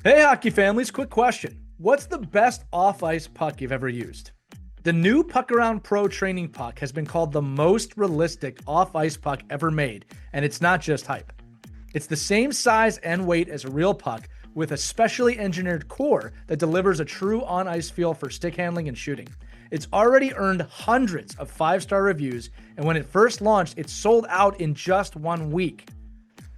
Hey, hockey families, quick question. What's the best off-ice puck you've ever used? The new Puck Around Pro training puck has been called the most realistic off-ice puck ever made, and it's not just hype. It's the same size and weight as a real puck with a specially engineered core that delivers a true on-ice feel for stick handling and shooting. It's already earned hundreds of five-star reviews, and when it first launched, it sold out in just 1 week.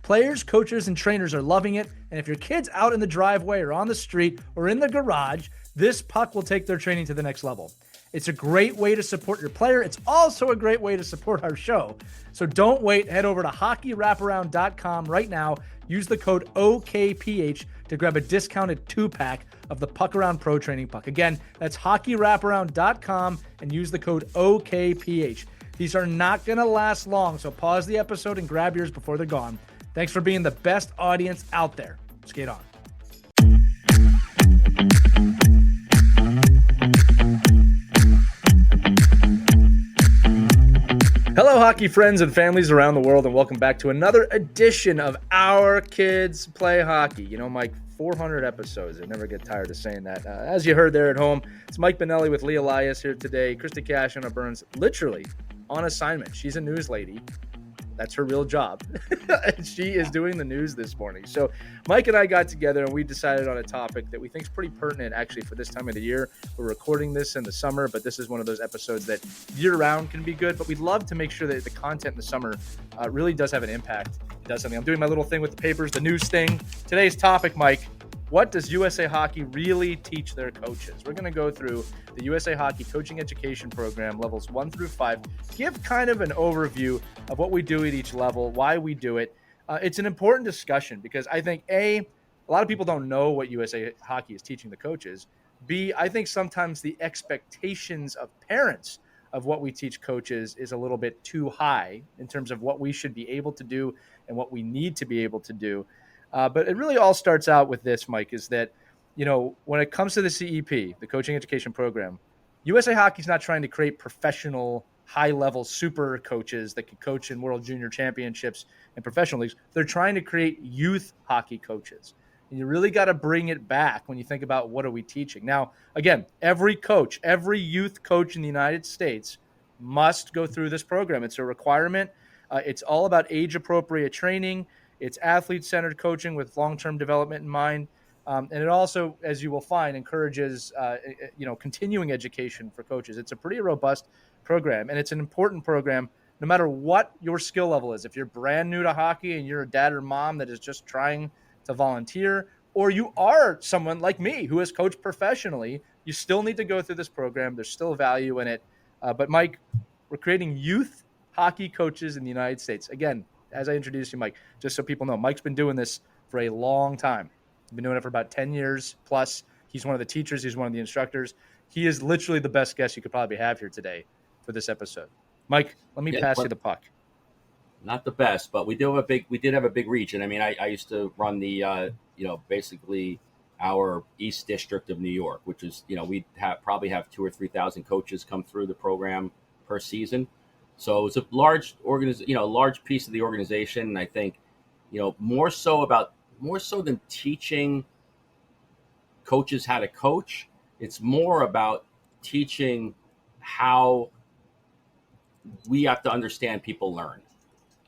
Players, coaches, and trainers are loving it, and if your kid's out in the driveway or on the street or in the garage, this puck will take their training to the next level. It's a great way to support your player. It's also a great way to support our show. So don't wait. Head over to hockeywraparound.com right now. Use the code OKPH to grab a discounted 2-pack of the Puck Around Pro Training Puck. Again, that's hockeywraparound.com and use the code OKPH. These are not going to last long, so pause the episode and grab yours before they're gone. Thanks for being the best audience out there. Skate on. Hello, hockey friends and families around the world, and welcome back to another edition of Our Kids Play Hockey. You know, Mike, 400 episodes. I never get tired of saying that. As you heard there at home, it's Mike Bonelli with Elias here today. Krista Cash and Burns, literally on assignment. She's a news lady. That's her real job. She is doing the news this morning. So Mike and I got together and we decided on a topic that we think is pretty pertinent actually for this time of the year. We're recording this in the summer, but this is one of those episodes that year-round can be good. But we'd love to make sure that the content in the summer really does have an impact. It does something. I'm doing my little thing with the papers, the news thing. Today's topic, Mike, what does USA Hockey really teach their coaches? We're going to go through the USA Hockey Coaching Education Program, levels 1 through 5, give kind of an overview of what we do at each level, why we do it. It's an important discussion because I think, A lot of people don't know what USA Hockey is teaching the coaches. B, I think sometimes the expectations of parents of what we teach coaches is a little bit too high in terms of what we should be able to do and what we need to be able to do. But it really all starts out with this, Mike, is that, you know, when it comes to the CEP, the Coaching Education Program, USA Hockey is not trying to create professional, high-level super coaches that can coach in World Junior Championships and professional leagues. They're trying to create youth hockey coaches. And you really got to bring it back when you think about what are we teaching. Now, again, every coach, every youth coach in the United States must go through this program. It's a requirement. It's all about age-appropriate training. It's athlete-centered coaching with long-term development in mind. And it also, as you will find, encourages continuing education for coaches. It's a pretty robust program, and it's an important program no matter what your skill level is. If you're brand new to hockey and you're a dad or mom that is just trying to volunteer, or you are someone like me who has coached professionally, you still need to go through this program. There's still value in it. But, Mike, we're creating youth hockey coaches in the United States. Again, as I introduced you, Mike, just so people know, Mike's been doing this for a long time. He's been doing it for about 10 years plus. He's one of the teachers. He's one of the instructors. He is literally the best guest you could probably have here today for this episode. Mike, let me pass you the puck. Not the best, but we did have a big reach. And I mean, I used to run the, basically our East District of New York, which is, we probably have 2,000 or 3,000 coaches come through the program per season. So it's a large large piece of the organization. And I think, more so than teaching coaches how to coach, it's more about teaching how we have to understand people learn.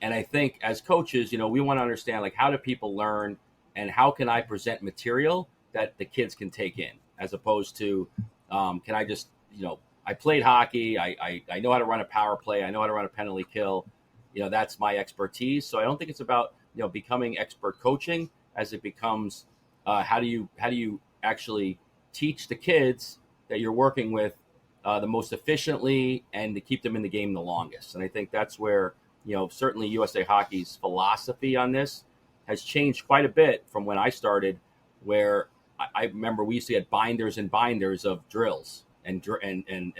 And I think as coaches, we want to understand, like, how do people learn and how can I present material that the kids can take in, as opposed to, can I just, I played hockey. I know how to run a power play. I know how to run a penalty kill. That's my expertise. So I don't think it's about, becoming expert coaching as it becomes, how do you actually teach the kids that you're working with the most efficiently and to keep them in the game the longest. And I think that's where, certainly USA Hockey's philosophy on this has changed quite a bit from when I started, where I remember we used to get binders and binders of drills and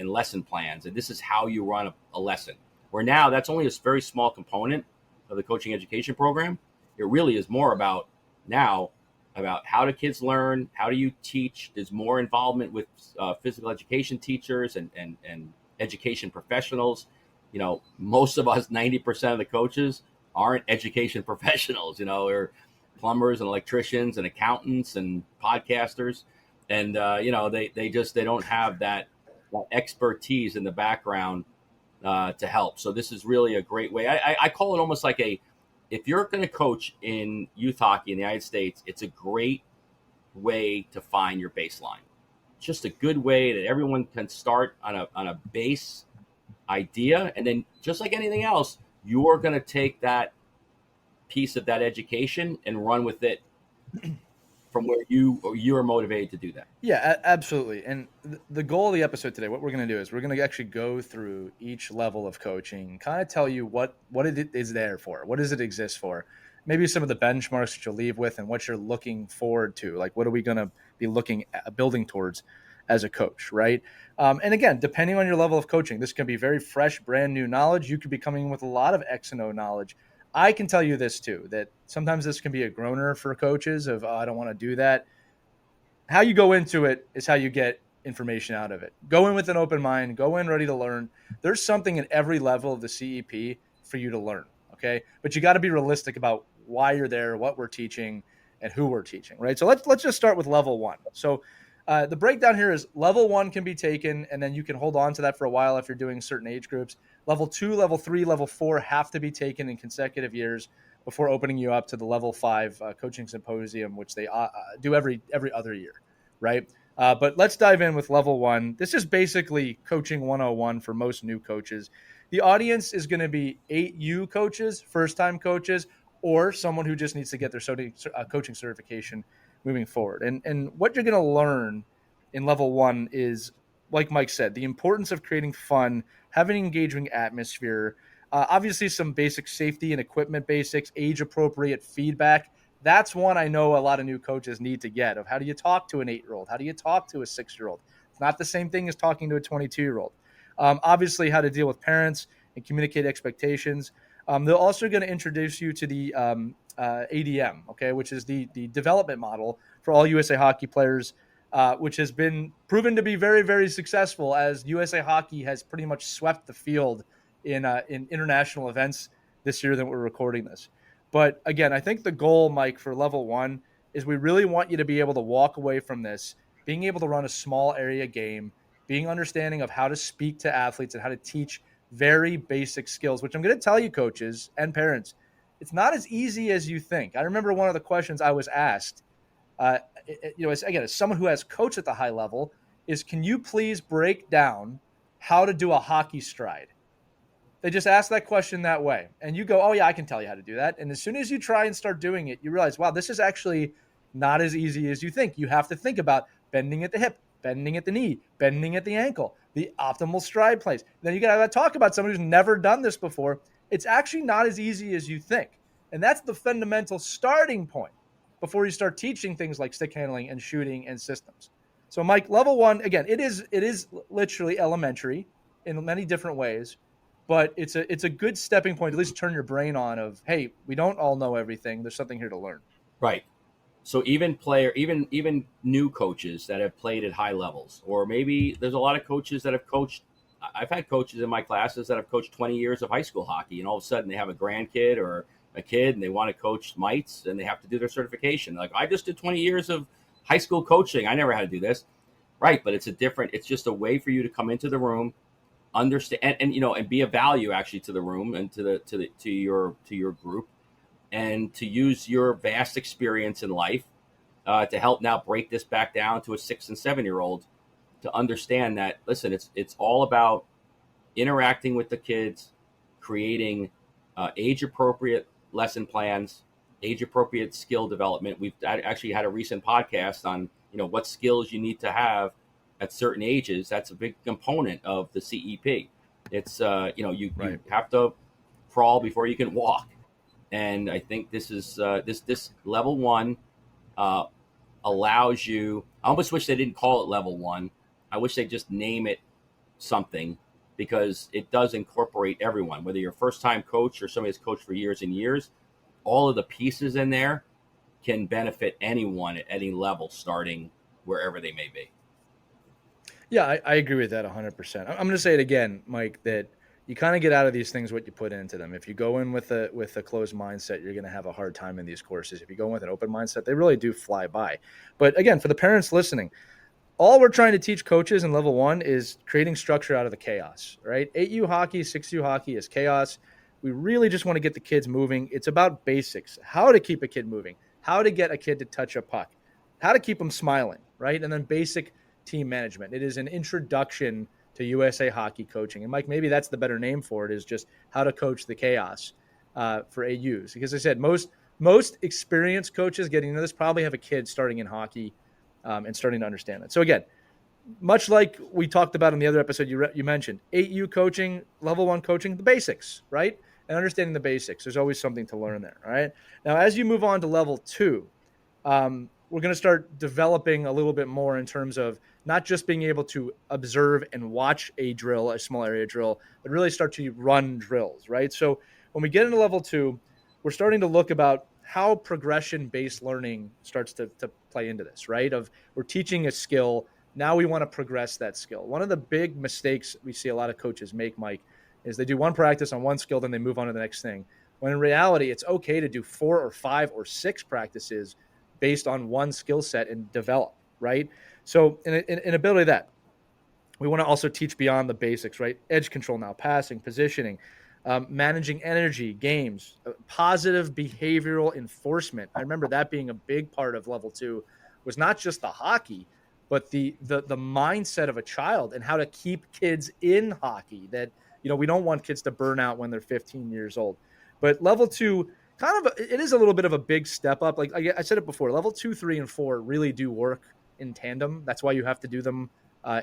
lesson plans. And this is how you run a lesson. Where now that's only a very small component of the coaching education program. It really is more about how do kids learn? How do you teach? There's more involvement with physical education teachers and education professionals. Most of us, 90% of the coaches aren't education professionals, or plumbers and electricians and accountants and podcasters, and they don't have that expertise in the background to help. So this is really a great way. I call it almost like if you're going to coach in youth hockey in the United States, it's a great way to find your baseline. It's just a good way that everyone can start on a base idea, and then just like anything else, you're going to take that piece of that education and run with it from where you are motivated to do that. Yeah, absolutely. And the goal of the episode today, what we're going to do is we're going to actually go through each level of coaching, kind of tell you what it is there for, what does it exist for, maybe some of the benchmarks that you'll leave with, and what you're looking forward to. Like, what are we going to be looking at building towards as a coach, right? And again, depending on your level of coaching, this can be very fresh, brand new knowledge. You could be coming in with a lot of X and O knowledge. I can tell you this too, that sometimes this can be a groaner for coaches of, oh, I don't want to do that. How you go into it is how you get information out of it. Go in with an open mind, go in ready to learn. There's something in every level of the CEP for you to learn, okay? But you got to be realistic about why you're there, what we're teaching, and who we're teaching, right? So let's just start with level one. So the breakdown here is level one can be taken, and then you can hold on to that for a while if you're doing certain age groups. Level 2, level 3, level 4 have to be taken in consecutive years before opening you up to the level 5 coaching symposium, which they do every other year, right? But let's dive in with level 1. This is basically coaching 101 for most new coaches. The audience is going to be 8U coaches, first-time coaches, or someone who just needs to get their coaching certification moving forward. And what you're going to learn in level 1 is, like Mike said, the importance of creating fun, having an engaging atmosphere, obviously some basic safety and equipment basics, age-appropriate feedback. That's one I know a lot of new coaches need to get, of how do you talk to an 8-year-old? How do you talk to a 6-year-old? It's not the same thing as talking to a 22-year-old. Obviously, how to deal with parents and communicate expectations. They're also going to introduce you to the ADM, okay, which is the development model for all USA Hockey players, which has been proven to be very, very successful, as USA Hockey has pretty much swept the field in international events this year that we're recording this. But again, I think the goal, Mike, for level 1 is we really want you to be able to walk away from this, being able to run a small area game, being understanding of how to speak to athletes and how to teach very basic skills, which I'm going to tell you, coaches and parents, it's not as easy as you think. I remember one of the questions I was asked, as someone who has coached at the high level, is, can you please break down how to do a hockey stride? They just ask that question that way. And you go, oh, yeah, I can tell you how to do that. And as soon as you try and start doing it, you realize, wow, this is actually not as easy as you think. You have to think about bending at the hip, bending at the knee, bending at the ankle, the optimal stride place. Then you got to talk about someone who's never done this before. It's actually not as easy as you think. And that's the fundamental starting point before you start teaching things like stick handling and shooting and systems. So, Mike, level 1, again, it is literally elementary in many different ways, but it's a good stepping point to at least turn your brain on of, hey, we don't all know everything. There's something here to learn. Right. So even new coaches that have played at high levels, or maybe there's a lot of coaches that have coached. I've had coaches in my classes that have coached 20 years of high school hockey, and all of a sudden they have a grandkid or a kid and they want to coach mites, and they have to do their certification. Like, I just did 20 years of high school coaching. I never had to do this. Right. But it's just a way for you to come into the room, understand, and be a value actually to the room and to your group, and to use your vast experience in life to help now break this back down to a 6 and 7-year-old, to understand that, listen, it's all about interacting with the kids, creating age appropriate lesson plans, age appropriate skill development. We've actually had a recent podcast on what skills you need to have at certain ages. That's a big component of the CEP. It's you have to crawl before you can walk. And I think this is this level 1 allows you. I almost wish they didn't call it level 1. I wish they just name it something, because it does incorporate everyone, whether you're a first-time coach or somebody that's coached for years and years. All of the pieces in there can benefit anyone at any level, starting wherever they may be. Yeah, I agree with that 100%. I'm going to say it again, Mike, that you kind of get out of these things what you put into them. If you go in with a closed mindset, you're going to have a hard time in these courses. If you go in with an open mindset, they really do fly by. But again, for the parents listening, all we're trying to teach coaches in level 1 is creating structure out of the chaos, right? 8U hockey, 6U hockey is chaos. We really just want to get the kids moving. It's about basics, how to keep a kid moving, how to get a kid to touch a puck, how to keep them smiling, right? And then basic team management. It is an introduction to USA hockey coaching. And Mike, maybe that's the better name for it, is just how to coach the chaos for AUs. Because I said, most experienced coaches getting into this probably have a kid starting in hockey and starting to understand that. So again, much like we talked about in the other episode you mentioned, 8U coaching, level 1 coaching, the basics, right? And understanding the basics. There's always something to learn there, all right? Now, as you move on to level 2, we're going to start developing a little bit more in terms of not just being able to observe and watch a drill, a small area drill, but really start to run drills, right? So when we get into level 2, we're starting to look about how progression-based learning starts to play into this, right? Of we're teaching a skill, now we want to progress that skill. One of the big mistakes we see a lot of coaches make, Mike, is they do one practice on one skill, then they move on to the next thing. When in reality, it's okay to do 4 or 5 or 6 practices based on one skill set and develop, right? So in ability that, we want to also teach beyond the basics, right? Edge control now, passing, positioning, managing energy, games, positive behavioral enforcement. I remember that being a big part of level 2 was not just the hockey, but the mindset of a child and how to keep kids in hockey. That, we don't want kids to burn out when they're 15 years old. But level 2, it is a little bit of a big step up. Like I said it before, level 2, 3, and 4 really do work in tandem. That's why you have to do them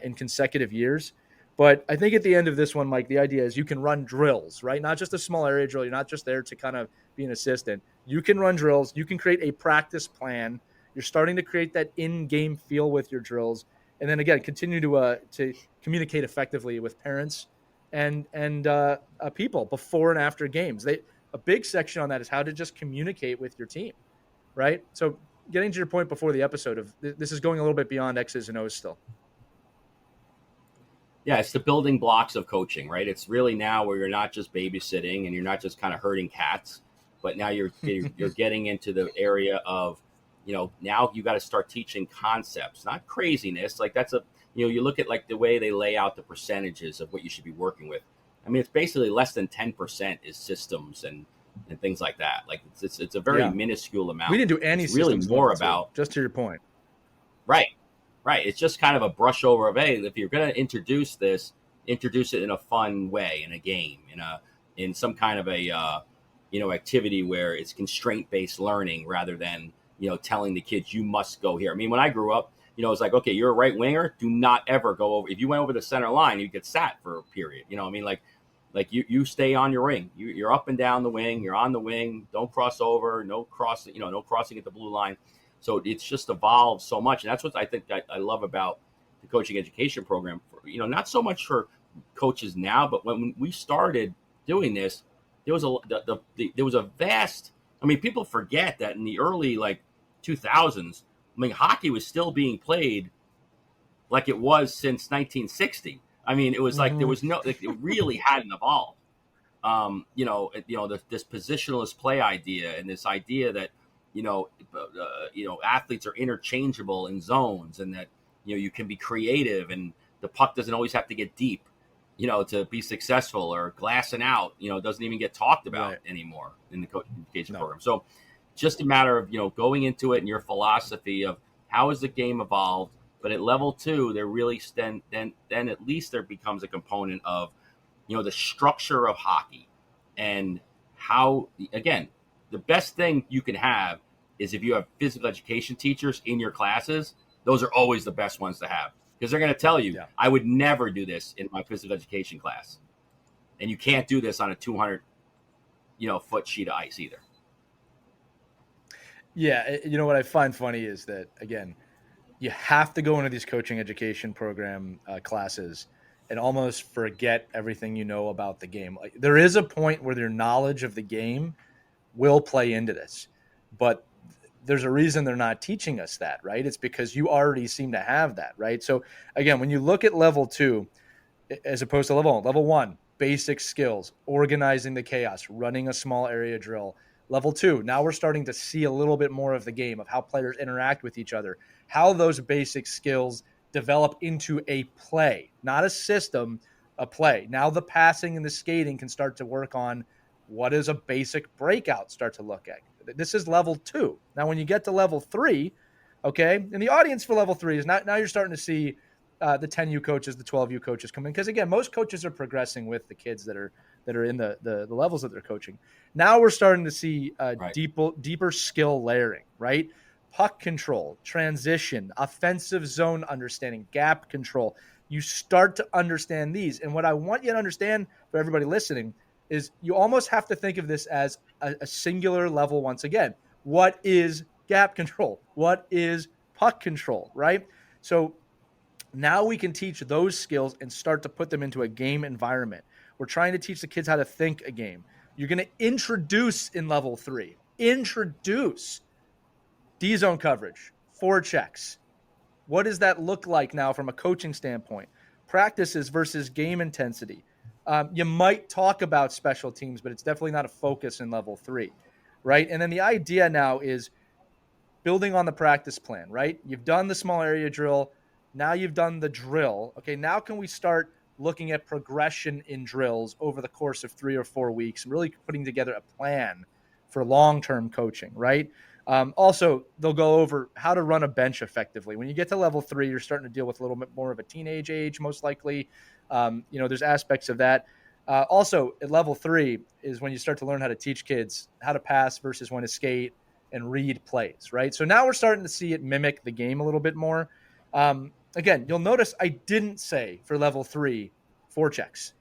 in consecutive years. But I think at the end of this one, Mike, the idea is you can run drills, right? Not just a small area drill. You're not just there to kind of be an assistant. You can run drills. You can create a practice plan. You're starting to create that in-game feel with your drills. And then again, continue to communicate effectively with parents and people before and after games. A big section on that is how to just communicate with your team, right? So getting to your point before the episode of this is going a little bit beyond X's and O's still. Yeah, it's the building blocks of coaching, right? It's really now where you're not just babysitting and you're not just kind of herding cats, but now you're getting into the area of, now you got to start teaching concepts, not craziness. Like that's you look at like the way they lay out the percentages of what you should be working with. I mean, it's basically less than 10% is systems and things like that. Like it's a very minuscule amount. We didn't do any it's really more about, just to your point. Right. It's just kind of a brush over of, hey, if you're going to introduce this, introduce it in a fun way, in a game, in some kind of a, activity where it's constraint-based learning rather than, telling the kids you must go here. I mean, when I grew up, it's like, okay, you're a right winger. Do not ever go over. If you went over the center line, you get sat for a period. I mean, like you stay on your wing. You're up and down the wing. You're on the wing. Don't cross over. No crossing. No crossing at the blue line. So it's just evolved so much. And that's what I think I love about the coaching education program. Not so much for coaches now, but when we started doing this, there was a vast. I mean, people forget that in the early 2000s, I mean, hockey was still being played like it was since 1960. I mean, it was like there was no, it really hadn't evolved. This positionless play idea and this idea that athletes are interchangeable in zones, and that you can be creative, and the puck doesn't always have to get deep, to be successful, or glassing out, doesn't even get talked about anymore in the coaching education program. So just a matter of going into it and your philosophy of how has the game evolved. But at level 2, there really then at least there becomes a component of the structure of hockey, and how, again, the best thing you can have is if you have physical education teachers in your classes. Those are always the best ones to have, because they're going to tell you, I would never do this in my physical education class. And you can't do this on a 200, foot sheet of ice either. Yeah. What I find funny is that, again, you have to go into these coaching education program classes and almost forget everything you know about the game. Like, there is a point where their knowledge of the game will play into this, but there's a reason they're not teaching us that, right? It's because you already seem to have that, right? So again, when you look at level 2 as opposed to level 1, basic skills, organizing the chaos, running a small area drill. Level 2, now we're starting to see a little bit more of the game, of how players interact with each other, how those basic skills develop into a play, not a system, a play. Now the passing and the skating can start to work on what does a basic breakout start to look at. This is level 2. Now, when you get to level 3, okay, and the audience for level 3 is now you're starting to see the 10U coaches, the 12U coaches come in, because again, most coaches are progressing with the kids that are in the levels that they're coaching. Now we're starting to see Right. deeper skill layering, right? Puck control, transition, offensive zone understanding, gap control. You start to understand these. And what I want you to understand, for everybody listening, is you almost have to think of this as a singular level once again. What is gap control? What is puck control, right? So now we can teach those skills and start to put them into a game environment. We're trying to teach the kids how to think a game. You're going to introduce in level 3, introduce D-zone coverage, forechecks. What does that look like now from a coaching standpoint? Practices versus game intensity. You might talk about special teams, but it's definitely not a focus in level 3, right? And then the idea now is building on the practice plan, right? You've done the small area drill. Now you've done the drill. Okay, now can we start looking at progression in drills over the course of 3 or 4 weeks and really putting together a plan for long-term coaching, right? Also, they'll go over how to run a bench effectively. When you get to level 3, you're starting to deal with a little bit more of a teenage age, most likely. There's aspects of that. Also, at level 3 is when you start to learn how to teach kids how to pass versus when to skate and read plays, right? So now we're starting to see it mimic the game a little bit more. Again, you'll notice I didn't say for level 3 forechecks.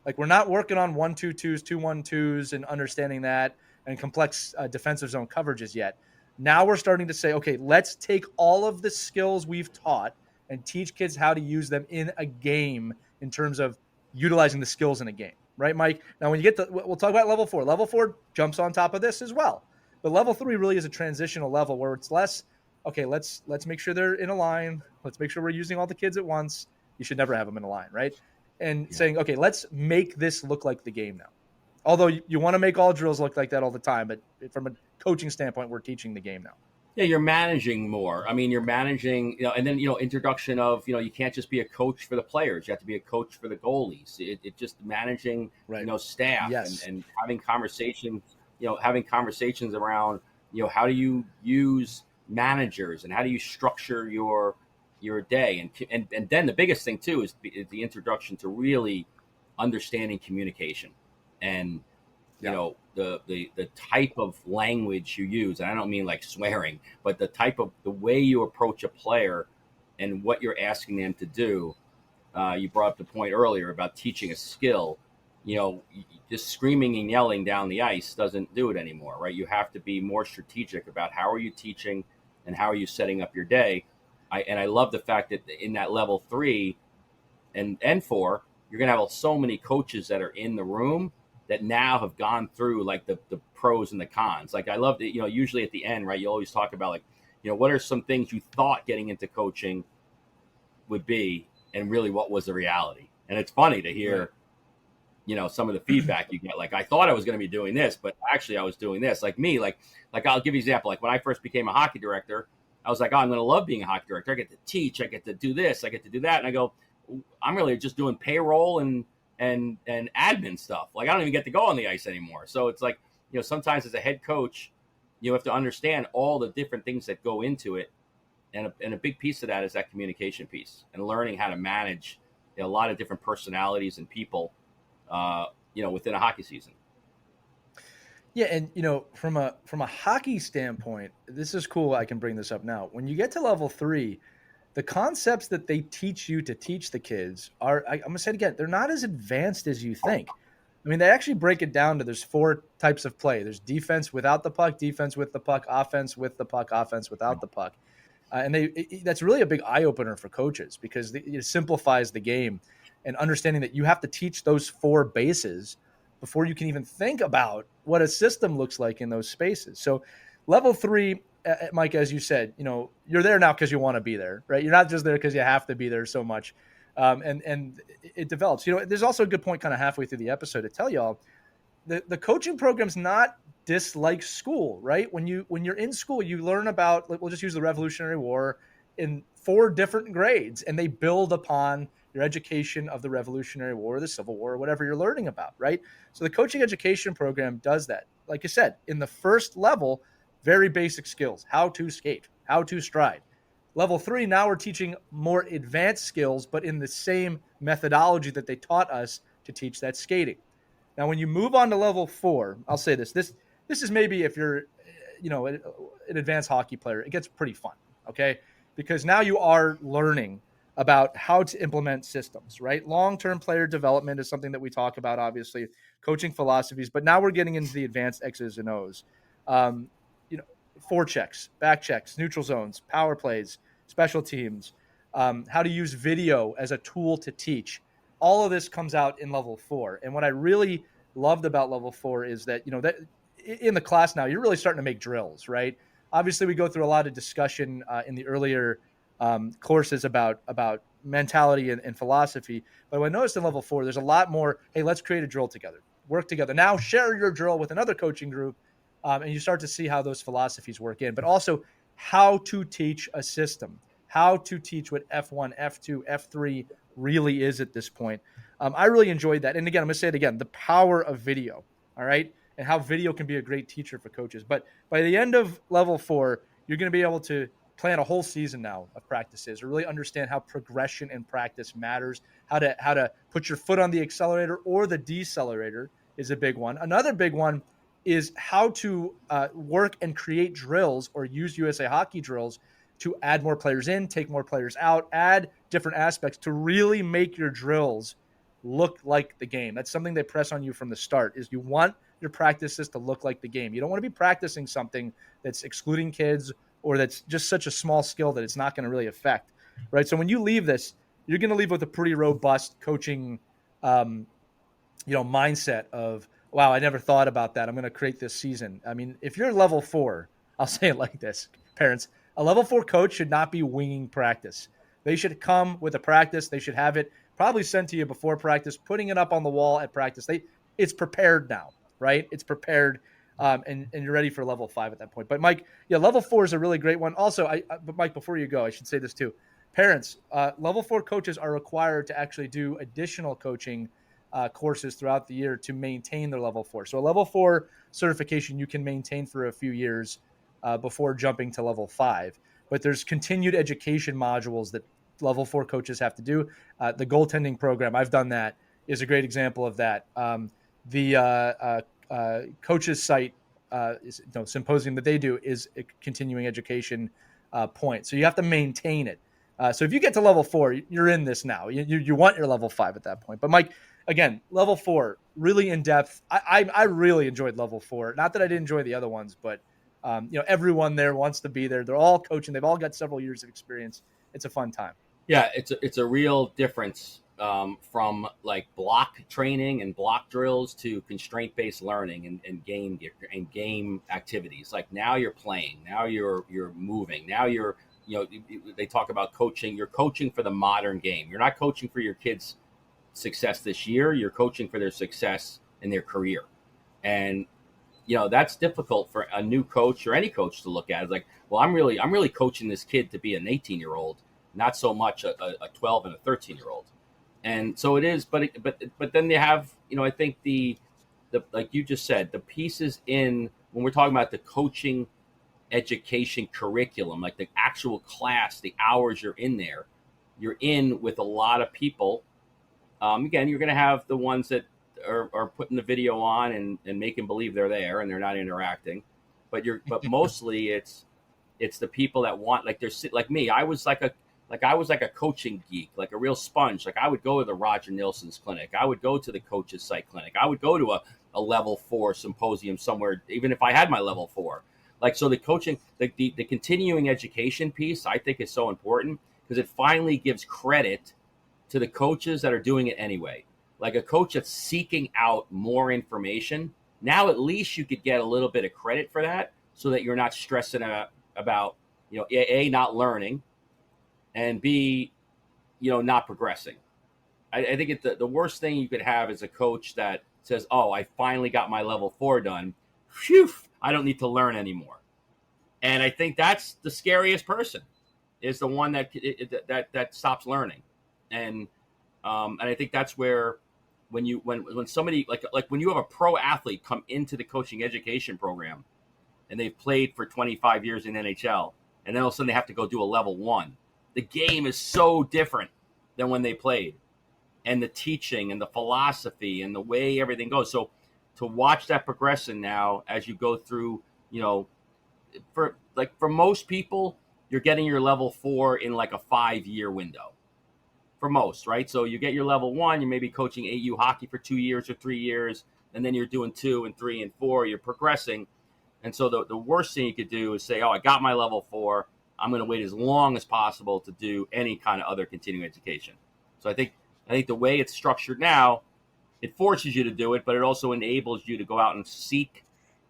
Like, we're not working on 1-2-2s, 2-1-2s, and understanding that, and complex defensive zone coverages yet. Now we're starting to say, okay, let's take all of the skills we've taught and teach kids how to use them in a game in terms of utilizing the skills in a game, right, Mike? Now, when you get to, we'll talk about level 4. Level 4 jumps on top of this as well. But level 3 really is a transitional level where it's less, okay, let's make sure they're in a line. Let's make sure we're using all the kids at once. You should never have them in a line, right? And saying, okay, let's make this look like the game now. Although you want to make all drills look like that all the time, but from a coaching standpoint, we're teaching the game now. Yeah, you're managing more. I mean, you're managing, and then, introduction of, you can't just be a coach for the players. You have to be a coach for the goalies. It just managing, right. Staff, yes. and having conversations around, how do you use managers and how do you structure your day? And then the biggest thing too is the introduction to really understanding communication and, the type of language you use. And I don't mean like swearing, but the way you approach a player and what you're asking them to do. You brought up the point earlier about teaching a skill. Just screaming and yelling down the ice doesn't do it anymore, right? You have to be more strategic about how are you teaching and how are you setting up your day. I love the fact that in that level 3 and 4, you're going to have so many coaches that are in the room that now have gone through like the pros and the cons. Like, I love that, usually at the end, right, you always talk about like, what are some things you thought getting into coaching would be, and really what was the reality. And it's funny to hear, some of the feedback you get. Like, I thought I was going to be doing this, but actually I was doing this. Like me, like I'll give you an example. Like when I first became a hockey director, I was like, oh, I'm going to love being a hockey director. I get to teach, I get to do this, I get to do that. And I go, I'm really just doing payroll and admin stuff. Like, I don't even get to go on the ice anymore. So it's like, sometimes as a head coach, you have to understand all the different things that go into it. And a big piece of that is that communication piece and learning how to manage a lot of different personalities and people, within a hockey season. Yeah, and from a hockey standpoint, this is cool. I can bring this up now. When you get to level 3, the concepts that they teach you to teach the kids are, I'm going to say it again, they're not as advanced as you think. I mean, they actually break it down to there's 4 types of play. There's defense without the puck, defense with the puck, offense with the puck, offense without the puck. And that's really a big eye-opener for coaches because it simplifies the game and understanding that you have to teach those 4 bases before you can even think about what a system looks like in those spaces. So level 3, Mike, as you said, you're there now because you want to be there, right? You're not just there because you have to be there so much. and it develops. There's also a good point kind of halfway through the episode to tell y'all the coaching program's not dislike school, right? When you're in school, you learn about, we'll just use the Revolutionary War in 4 different grades, and they build upon your education of the Revolutionary War, the Civil War, or whatever you're learning about, right? So the coaching education program does that. Like I said, in the first level, very basic skills: how to skate, how to stride. Level 3, now we're teaching more advanced skills, but in the same methodology that they taught us to teach that skating. Now, when you move on to level 4, I'll say this: this is maybe if you're, an advanced hockey player, it gets pretty fun, okay? Because now you are learning about how to implement systems, right? Long-term player development is something that we talk about, obviously, coaching philosophies, but now we're getting into the advanced X's and O's. Um, forechecks, back checks, neutral zones, power plays, special teams, how to use video as a tool to teach. All of this comes out in level 4. And what I really loved about level 4 is that, that in the class now, you're really starting to make drills, right? Obviously, we go through a lot of discussion in the earlier courses about mentality and philosophy. But what I noticed in level 4, there's a lot more, hey, let's create a drill together, work together. Now share your drill with another coaching group, and you start to see how those philosophies work in. But also how to teach a system, how to teach what F1, F2, F3 really is at this point. I really enjoyed that. And again, I'm going to say it again, the power of video, all right, and how video can be a great teacher for coaches. But by the end of level 4, you're going to be able to plan a whole season now of practices, or really understand how progression in practice matters, how to put your foot on the accelerator or the decelerator is a big one. Another big one is how to work and create drills, or use USA Hockey drills to add more players in, take more players out, add different aspects to really make your drills look like the game. That's something they press on you from the start, is you want your practices to look like the game. You don't want to be practicing something that's excluding kids, or that's just such a small skill that it's not going to really affect, right? So when you leave this, you're going to leave with a pretty robust coaching, mindset of, wow, I never thought about that. I'm going to create this season. I mean, if you're level 4, I'll say it like this, parents, a level 4 coach should not be winging practice. They should come with a practice. They should have it probably sent to you before practice, putting it up on the wall at practice. It's prepared now, right? It's prepared, and you're ready for level 5 at that point. But Mike, yeah, level 4 is a really great one. Also, but Mike, before you go, I should say this too. Parents, level 4 coaches are required to actually do additional coaching courses throughout the year to maintain their level 4. So a level 4 certification you can maintain for a few years before jumping to level 5. But there's continued education modules that level 4 coaches have to do. The goaltending program, I've done that, is a great example of that. The coaches site symposium that they do is a continuing education point. So you have to maintain it. So if you get to level 4, you're in this now. You want your level 5 at that point. But Mike, again, level 4, really in depth. I really enjoyed level 4. Not that I didn't enjoy the other ones, but everyone there wants to be there. They're all coaching. They've all got several years of experience. It's a fun time. Yeah, it's a real difference from like block training and block drills to constraint-based learning and game activities. Like now you're playing, now you're moving, now you're they talk about coaching. You're coaching for the modern game. You're not coaching for your kids' success this year. You're coaching for their success in their career, and that's difficult for a new coach or any coach to look at. It's like, well, I'm really coaching this kid to be an 18-year-old, not so much a 12 and a 13-year-old. And so it is, but then they have, I think the like you just said, the pieces in when we're talking about the coaching education curriculum, like the actual class, the hours you're in there, you're in with a lot of people. Again, you're going to have the ones that are putting the video on and making believe they're there and they're not interacting, but mostly it's the people that want, like, they're like me. I was like a coaching geek, like a real sponge. Like I would go to the Roger Nilsson's clinic. I would go to the coach's site clinic. I would go to a level 4 symposium somewhere, even if I had my level 4. Like, so the coaching, the continuing education piece, I think is so important because it finally gives credit to the coaches that are doing it anyway. Like a coach that's seeking out more information. Now, at least you could get a little bit of credit for that so that you're not stressing about, A, not learning, and B, not progressing. I think the worst thing you could have is a coach that says, "Oh, I finally got my level 4 done. Phew, I don't need to learn anymore." And I think that's the scariest person, is the one that stops learning. And I think that's where when somebody like when you have a pro athlete come into the coaching education program and they've played for 25 years in NHL, and then all of a sudden they have to go do a level 1. The game is so different than when they played, and the teaching and the philosophy and the way everything goes. So to watch that progression now as you go through, for most people, you're getting your level 4 in like a 5-year window for most, right? So you get your level 1, you may be coaching AU hockey for 2 years or 3 years, and then you're doing 2 and 3 and 4, you're progressing. And so the worst thing you could do is say, "Oh, I got my level 4. I'm going to wait as long as possible to do any kind of other continuing education." So I think the way it's structured now, it forces you to do it, but it also enables you to go out and seek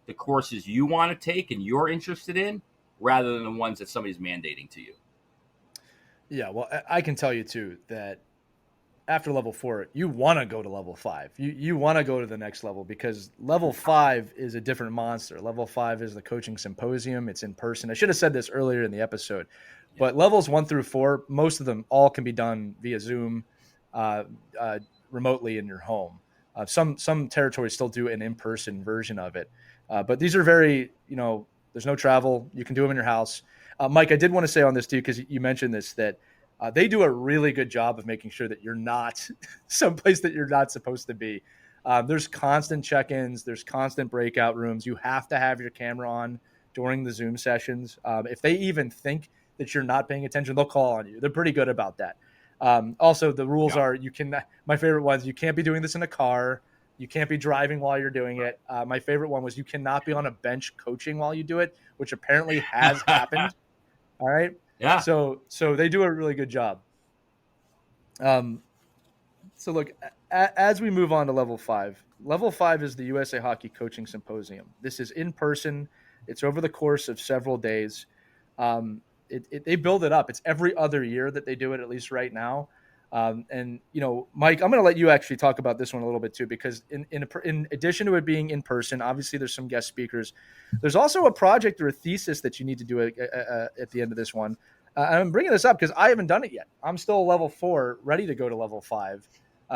the courses you want to take and you're interested in, rather than the ones that somebody's mandating to you. Yeah, well, I can tell you too that after level 4, you want to go to level 5. You want to go to the next level, because level 5 is a different monster. Level 5 is the coaching symposium. It's in person. I should have said this earlier in the episode, but levels 1 through 4, most of them all can be done via Zoom, remotely in your home. Some territories still do an in-person version of it, but these are very, there's no travel. You can do them in your house. Mike, I did want to say on this too, because you mentioned this, that they do a really good job of making sure that you're not someplace that you're not supposed to be. There's constant check-ins. There's constant breakout rooms. You have to have your camera on during the Zoom sessions. If they even think that you're not paying attention, they'll call on you. They're pretty good about that. Also, the rules are, my favorite ones, you can't be doing this in a car. You can't be driving while you're doing it. My favorite one was, you cannot be on a bench coaching while you do it, which apparently has happened. All right. Yeah. So they do a really good job. So look, as we move on to level 5 is the USA Hockey Coaching Symposium. This is in person. It's over the course of several days. They build it up. It's every other year that they do it, at least right now. And Mike, I'm going to let you actually talk about this one a little bit too, because in addition to it being in person, obviously there's some guest speakers. There's also a project or a thesis that you need to do at the end of this one. I'm bringing this up because I haven't done it yet. I'm still level 4, ready to go to level 5.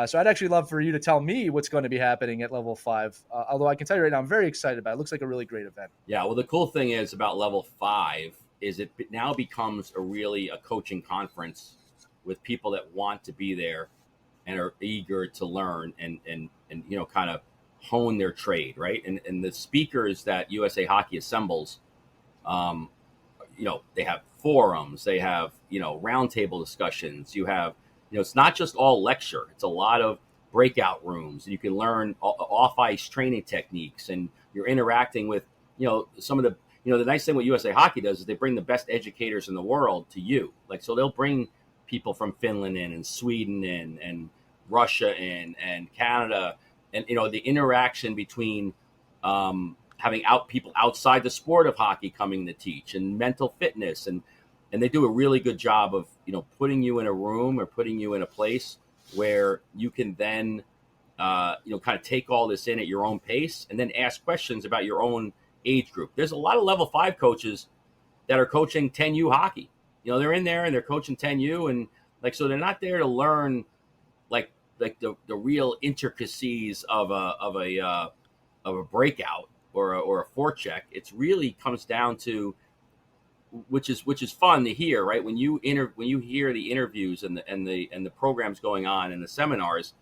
So I'd actually love for you to tell me what's going to be happening at level 5. Although I can tell you right now, I'm very excited about it. It looks like a really great event. Yeah. Well, the cool thing is about level 5 is it now becomes a coaching conference with people that want to be there and are eager to learn and kind of hone their trade, right? And the speakers that USA Hockey assembles, they have forums, they have roundtable discussions. You have it's not just all lecture; it's a lot of breakout rooms, and you can learn off ice training techniques, and you're interacting with some of the the nice thing what USA Hockey does is they bring the best educators in the world to you. So they'll bring people from Finland in, and Sweden in, and Russia in, and Canada, and the interaction between having people outside the sport of hockey coming to teach, and mental fitness, and they do a really good job of putting you in a room or putting you in a place where you can then kind of take all this in at your own pace, and then ask questions about your own age group. There's a lot of level 5 coaches that are coaching 10U hockey. They're in there and they're coaching 10U, and so they're not there to learn like the real intricacies of a breakout or a forecheck. It's really comes down to, which is fun to hear, right? When you hear the interviews and the programs going on and the seminars,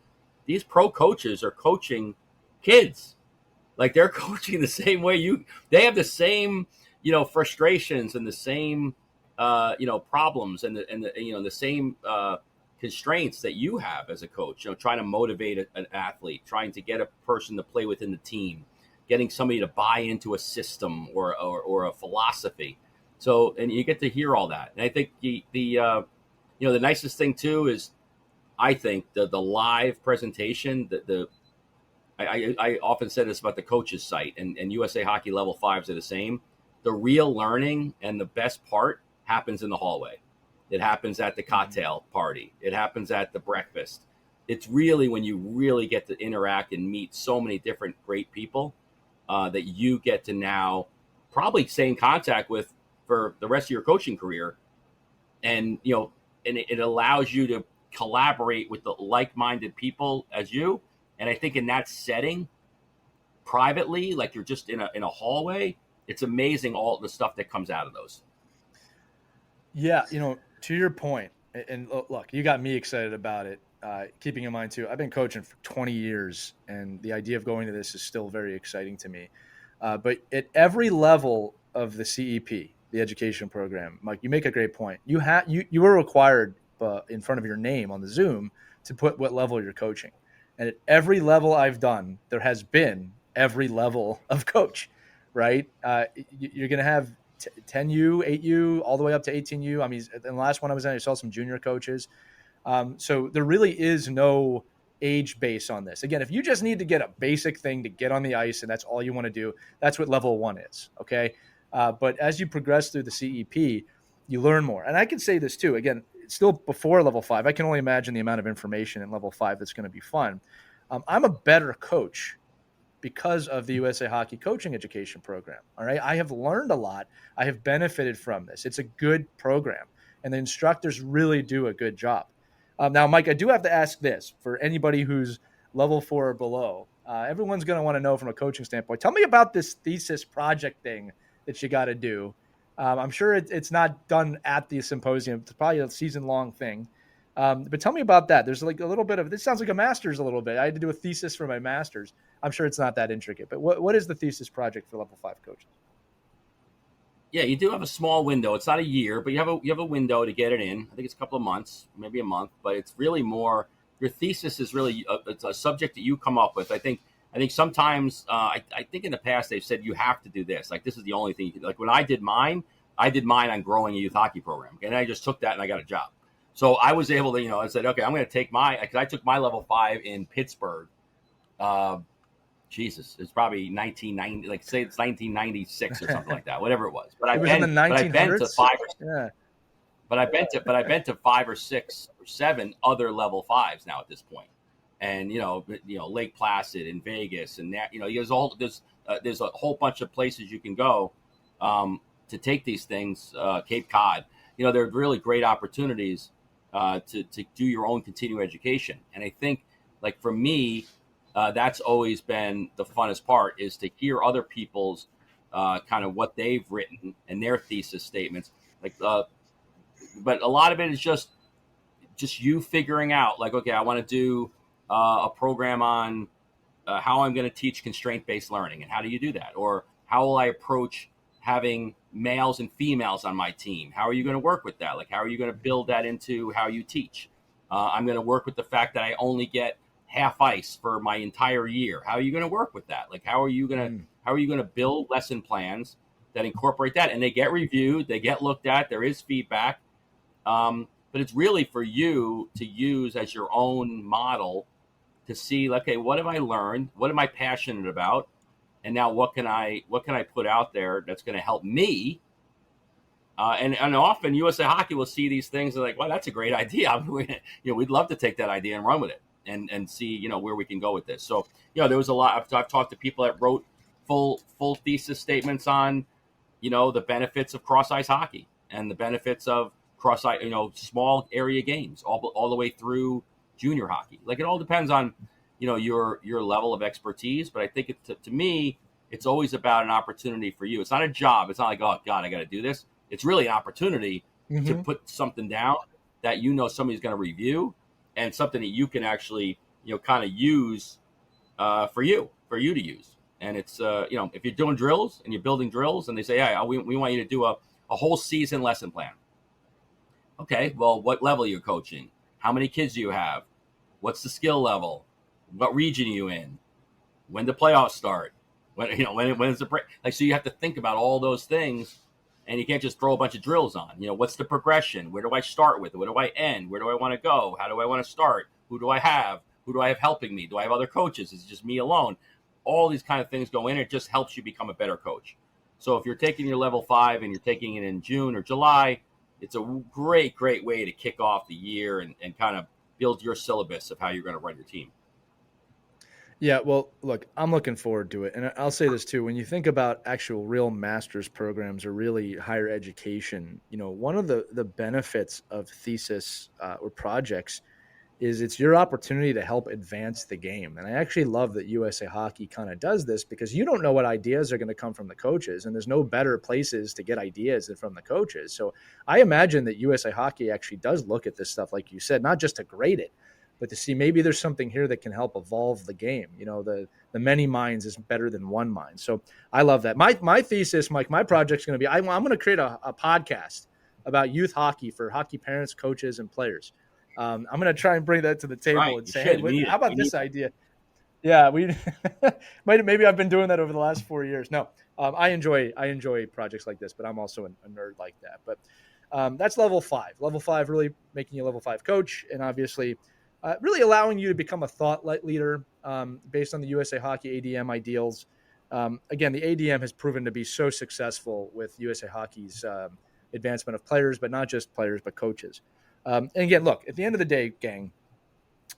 these pro coaches are coaching kids. They're coaching the same way they have the same frustrations and the same problems and the same constraints that you have as a coach, trying to motivate an athlete, trying to get a person to play within the team, getting somebody to buy into a system or a philosophy. So, and you get to hear all that. And I think the nicest thing too is, I think the live presentation, I often said this about the coaches site, and USA Hockey level 5s are the same. The real learning and the best part happens in the hallway. It happens at the cocktail party. It happens at the breakfast. it's really when you really get to interact and meet so many different great people that you get to now probably stay in contact with for the rest of your coaching career. And, and it allows you to collaborate with the like-minded people as you. And I think in that setting, privately, like you're just in a hallway, it's amazing all the stuff that comes out of those. Yeah, to your point, and look, you got me excited about it. Keeping in mind too, I've been coaching for 20 years, and the idea of going to this is still very exciting to me. But at every level of the CEP, the education program, Mike, you make a great point. You were required in front of your name on the Zoom to put what level you're coaching, and at every level I've done, there has been every level of coach, right? You're going to have 10U, 8U, all the way up to 18U. I mean, in the last one I was in, I saw some junior coaches. So there really is no age base on this. Again, if you just need to get a basic thing to get on the ice and that's all you want to do, that's what level 1 is. Okay. But as you progress through the CEP, you learn more. And I can say this too, again, still before level 5, I can only imagine the amount of information in level 5 that's going to be fun. I'm a better coach because of the USA Hockey Coaching Education Program. All right. I have learned a lot. I have benefited from this. It's a good program, and the instructors really do a good job. Now, Mike, I do have to ask this for anybody who's level 4 or below. Everyone's going to want to know from a coaching standpoint. Tell me about this thesis project thing that you got to do. I'm sure it's not done at the symposium. It's probably a season-long thing. But tell me about that. There's like a little bit of, this sounds like a master's a little bit. I had to do a thesis for my master's. I'm sure it's not that intricate, but what is the thesis project for level 5 coaches? Yeah, you do have a small window. It's not a year, but you have a window to get it in. I think it's a couple of months, maybe a month, but it's really more, your thesis is really it's a subject that you come up with. I think sometimes I think in the past they've said you have to do this. Like this is the only thing. Like when I did mine on growing a youth hockey program, and I just took that and I got a job. So I was able to, I said, okay, I'm going to take because I took my level 5 in Pittsburgh. Jesus, it's probably 1990, like say it's 1996 or something like that, whatever it was. But I've been to 5 I've been to 5 or 6 or 7 other level 5s now at this point. And Lake Placid and Vegas and that, there's a whole bunch of places you can go to take these things. Cape Cod, they're really great opportunities to do your own continuing education. And I think, like for me, that's always been the funnest part, is to hear other people's kind of what they've written and their thesis statements. But a lot of it is just you figuring out, like, okay, I want to do a program on how I'm going to teach constraint-based learning, and how do you do that? Or how will I approach having males and females on my team? How are you going to work with that? Like, how are you going to build that into how you teach? I'm going to work with the fact that I only get half ice for my entire year. How are you going to work with that? Like, how are you going to build lesson plans that incorporate that? And they get reviewed, they get looked at, there is feedback. But it's really for you to use as your own model to see, okay, what have I learned? What am I passionate about? And now what can I put out there that's going to help me? And often USA Hockey will see these things and like, well, that's a great idea. We'd love to take that idea and run with it and see, where we can go with this. So, there was a lot. I've talked to people that wrote full thesis statements on, the benefits of cross ice hockey and the benefits of cross ice, small area games all the way through junior hockey. Like it all depends on, your level of expertise. But I think to me, it's always about an opportunity for you. It's not a job. It's not like, oh God, I got to do this. It's really an opportunity to put something down that somebody's going to review, and something that you can actually kind of use for you to use. And it's if you're doing drills and you're building drills, and they say, hey, we want you to do a whole season lesson plan. Okay, well, what level you're coaching? How many kids do you have? What's the skill level? What region are you in? When the playoffs start? When is the break? Like, so you have to think about all those things, and you can't just throw a bunch of drills on. What's the progression? Where do I start with? Where do I end? Where do I want to go? How do I want to start? Who do I have? Who do I have helping me? Do I have other coaches? Is it just me alone? All these kind of things go in. It just helps you become a better coach. So if you're taking your level 5 and you're taking it in June or July, it's a great way to kick off the year and kind of build your syllabus of how you're going to run your team. Yeah, well, look, I'm looking forward to it. And I'll say this too. When you think about actual real master's programs or really higher education, one of the benefits of thesis or projects is it's your opportunity to help advance the game. And I actually love that USA Hockey kind of does this because you don't know what ideas are going to come from the coaches, and there's no better places to get ideas than from the coaches. So I imagine that USA Hockey actually does look at this stuff, like you said, not just to grade it, but to see maybe there's something here that can help evolve the game. The many minds is better than one mind. So I love that. My thesis, Mike, my project's going to be I'm going to create a podcast about youth hockey for hockey parents, coaches, and players. I'm going to try and bring that to the table Right, and you say, should. hey, how about this idea? Yeah, we maybe I've been doing that over the last 4 years. No, I enjoy projects like this, but I'm also a nerd like that. But that's level 5. Level 5 really making you a level 5 coach, and obviously really allowing you to become a thought leader based on the USA Hockey ADM ideals. Again, the ADM has proven to be so successful with USA Hockey's advancement of players, but not just players, but coaches. And again, look, at the end of the day, gang,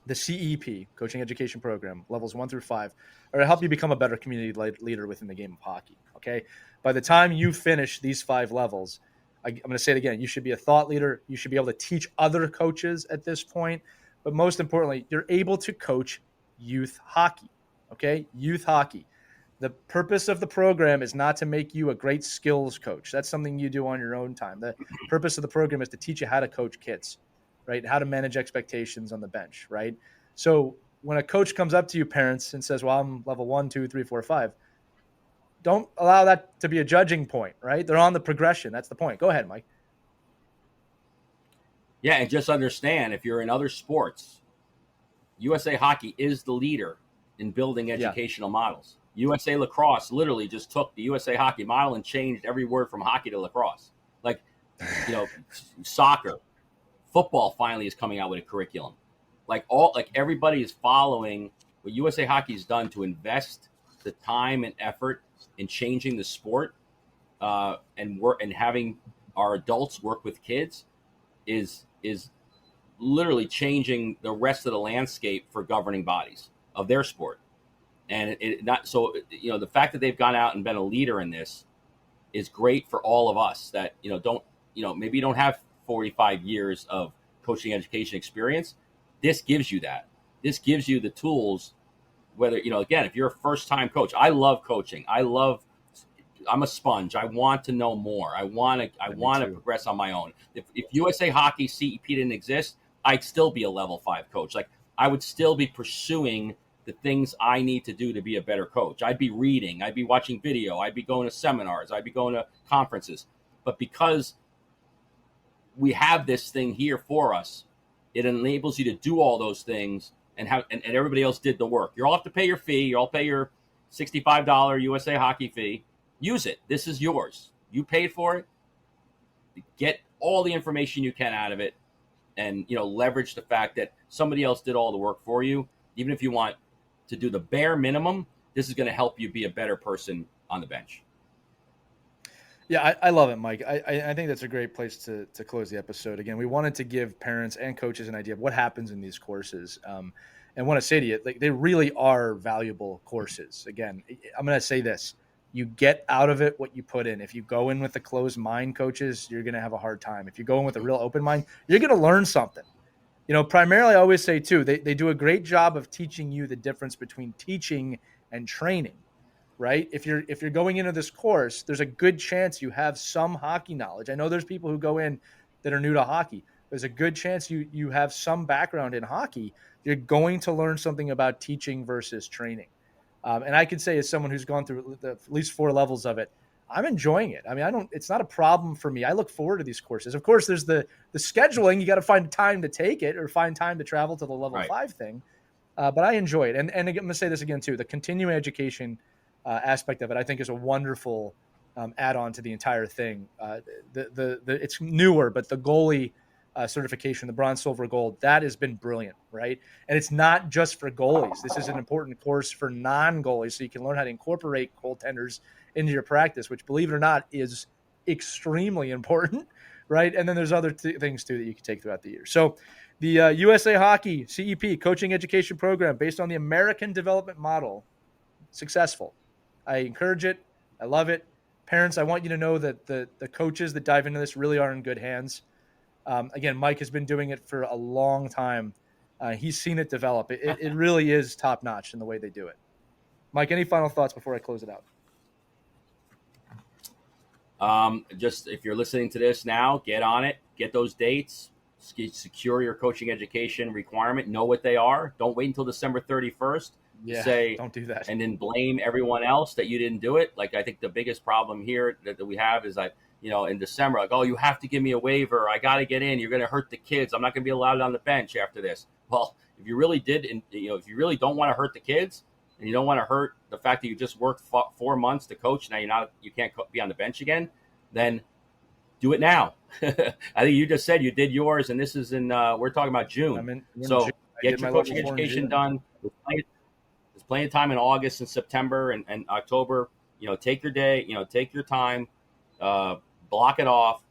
the CEP, Coaching Education Program, levels 1 through 5, are to help you become a better community leader within the game of hockey. Okay. By the time you finish these 5 levels, I'm going to say it again, you should be a thought leader. You should be able to teach other coaches at this point. But most importantly, you're able to coach youth hockey. Okay. Youth hockey. The purpose of the program is not to make you a great skills coach. That's something you do on your own time. The purpose of the program is to teach you how to coach kids, right? How to manage expectations on the bench, right? So when a coach comes up to you, parents, and says, well, I'm level 1, 2, 3, 4, 5, don't allow that to be a judging point, right? They're on the progression. That's the point. Go ahead, Mike. Yeah, and just understand, if you're in other sports, USA Hockey is the leader in building educational models. USA Lacrosse literally just took the USA Hockey model and changed every word from hockey to lacrosse. Like, soccer, football finally is coming out with a curriculum. Like everybody is following what USA Hockey's done to invest the time and effort in changing the sport, and having our adults work with kids is literally changing the rest of the landscape for governing bodies of their sport. And the fact that they've gone out and been a leader in this is great for all of us that, maybe you don't have 45 years of coaching education experience. This gives you that. This gives you the tools, whether, again, if you're a first time coach. I love coaching. I'm a sponge. I want to know more. I want to progress on my own. If USA Hockey CEP didn't exist, I'd still be a level 5 coach. Like, I would still be pursuing the things I need to do to be a better coach. I'd be reading, I'd be watching video, I'd be going to seminars, I'd be going to conferences. But because we have this thing here for us, it enables you to do all those things, and everybody else did the work. You all have to pay your fee. You all pay your $65 USA Hockey fee. Use it. This is yours. You paid for it. Get all the information you can out of it, and leverage the fact that somebody else did all the work for you. Even if you want to do the bare minimum, this is going to help you be a better person on the bench. Yeah, I love it, Mike. I think that's a great place to close the episode. Again, we wanted to give parents and coaches an idea of what happens in these courses. And want to say to you, they really are valuable courses. Again, I'm going to say this. You get out of it what you put in. If you go in with a closed mind, coaches, you're going to have a hard time. If you go in with a real open mind, you're going to learn something. Primarily, I always say, too, they do a great job of teaching you the difference between teaching and training, right? If you're going into this course, there's a good chance you have some hockey knowledge. I know there's people who go in that are new to hockey. There's a good chance you have some background in hockey. You're going to learn something about teaching versus training. And I can say, as someone who's gone through at least 4 levels of it, I'm enjoying it. I mean, it's not a problem for me. I look forward to these courses. Of course, there's the scheduling. You got to find time to take it or find time to travel to the level 5 thing. But I enjoy it. And I'm going to say this again, too. The continuing education aspect of it, I think, is a wonderful add-on to the entire thing. It's newer, but the goalie certification, the bronze, silver, gold, that has been brilliant, right? And it's not just for goalies. This is an important course for non-goalies, so you can learn how to incorporate goaltenders into your practice, which, believe it or not, is extremely important, right? And then there's other things too that you can take throughout the year. So the USA Hockey CEP coaching education program based on the American development model, successful. I encourage it. I love it. Parents, I want you to know that the coaches that dive into this really are in good hands. Again, Mike has been doing it for a long time. He's seen it develop. It really is top notch in the way they do it. Mike, any final thoughts before I close it out? Just if you're listening to this now, get on it, get those dates, secure your coaching education requirement, know what they are. Don't wait until December 31st. Yeah, don't do that. And then blame everyone else that you didn't do it. Like, I think the biggest problem here that we have is like, in December, like, oh, you have to give me a waiver. I got to get in. You're going to hurt the kids. I'm not going to be allowed on the bench after this. Well, if you really did, and if you really don't want to hurt the kids, and you don't want to hurt the fact that you just worked 4 months to coach, now you can't be on the bench again, then do it now. I think you just said you did yours, and this is we're talking about June. So get your coaching education done. There's plenty of time in August and September and October. Take your day. Take your time. Block it off.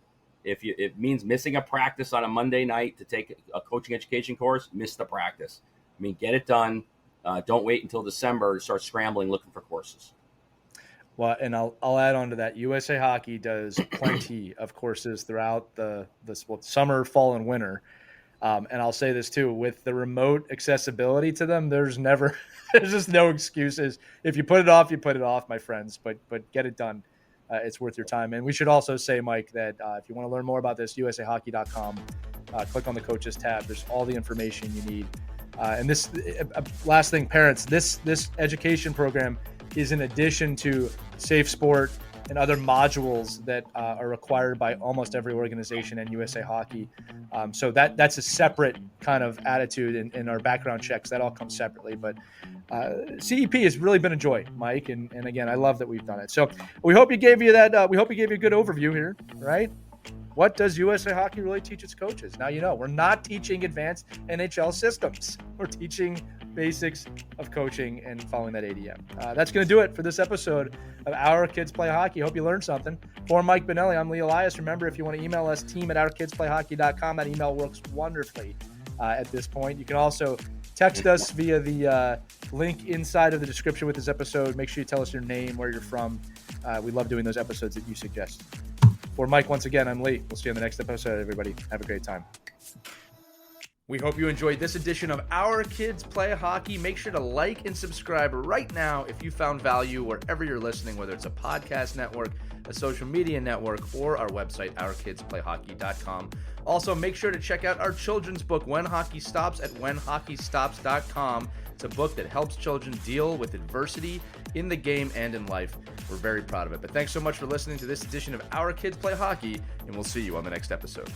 If it means missing a practice on a Monday night to take a coaching education course, miss the practice. Get it done. Don't wait until December to start scrambling looking for courses. Well, and I'll add on to that. USA Hockey does plenty of courses throughout the summer, fall, and winter. And I'll say this too: with the remote accessibility to them, there's just no excuses. If you put it off, you put it off, my friends. But get it done. It's worth your time. And we should also say, Mike, that if you want to learn more about this, usahockey.com. Click on the coaches tab. There's all the information you need. And this last thing, parents, this education program is in addition to Safe Sport and other modules that are required by almost every organization in USA Hockey. So that's a separate kind of attitude in our background checks. That all comes separately. But CEP has really been a joy, Mike. And again, I love that we've done it. So we hope we gave you that. We hope we gave you a good overview here, right? What does USA Hockey really teach its coaches? Now, we're not teaching advanced NHL systems. We're teaching basics of coaching and following that ADM. That's going to do it for this episode of Our Kids Play Hockey. Hope you learned something. For Mike Bonelli, I'm Elias. Remember, if you want to email us, team@ourkidsplayhockey.com. That email works wonderfully at this point. You can also text us via the link inside of the description with this episode. Make sure you tell us your name, where you're from. We love doing those episodes that you suggest. For Mike, once again, I'm Lee. We'll see you on the next episode, everybody. Have a great time. We hope you enjoyed this edition of Our Kids Play Hockey. Make sure to like and subscribe right now if you found value wherever you're listening, whether it's a podcast network, a social media network, or our website, ourkidsplayhockey.com. Also, make sure to check out our children's book, When Hockey Stops, at whenhockeystops.com. It's a book that helps children deal with adversity in the game and in life. We're very proud of it. But thanks so much for listening to this edition of Our Kids Play Hockey, and we'll see you on the next episode.